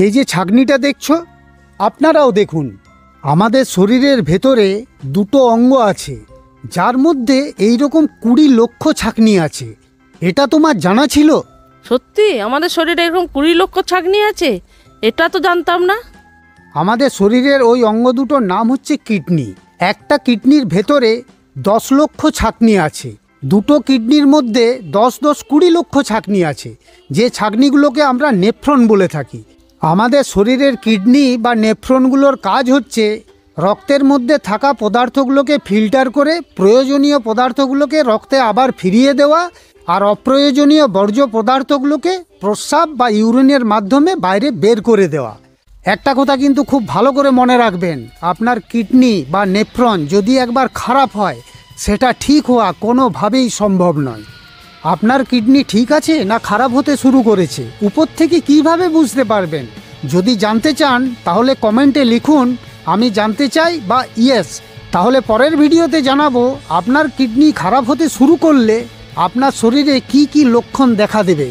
এই যে ছাঁকনিটা দেখছো, আপনারাও দেখুন। আমাদের শরীরের ভেতরে দুটো অঙ্গ আছে, যার মধ্যে এইরকম 20 লক্ষ ছাঁকনি আছে। এটা তোমার জানা ছিল? সত্যি আমাদের শরীরে এরকম 20 লক্ষ ছাঁকনি আছে? এটা তো জানতাম না। আমাদের শরীরের ওই অঙ্গ দুটোর নাম হচ্ছে কিডনি। একটা কিডনির ভেতরে 10 লক্ষ ছাঁকনি আছে। দুটো কিডনির মধ্যে 10-20 লক্ষ ছাঁকনি আছে, যে ছাঁকনিগুলোকে আমরা নেফ্রন বলে থাকি। আমাদের শরীরের কিডনি বা নেফ্রনগুলোর কাজ হচ্ছে রক্তের মধ্যে থাকা পদার্থগুলোকে ফিল্টার করে প্রয়োজনীয় পদার্থগুলোকে রক্তে আবার ফিরিয়ে দেওয়া, আর অপ্রয়োজনীয় বর্জ্য পদার্থগুলোকে প্রস্রাব বা ইউরিনের মাধ্যমে বাইরে বের করে দেওয়া। একটা কথা কিন্তু খুব ভালো করে মনে রাখবেন, আপনার কিডনি বা নেফ্রন যদি একবার খারাপ হয়, সেটা ঠিক হওয়া কোনোভাবেই সম্ভব নয়। আপনার কিডনি ঠিক আছে না খারাপ হতে শুরু করেছে, উপর থেকে কিভাবে বুঝতে পারবেন? যদি জানতে চান তাহলে কমেন্টে লিখুন আমি জানতে চাই বা ইয়েস। তাহলে পরের ভিডিওতে জানাবো আপনার কিডনি খারাপ হতে শুরু করলে আপনার শরীরে কি কি লক্ষণ দেখা দেবে।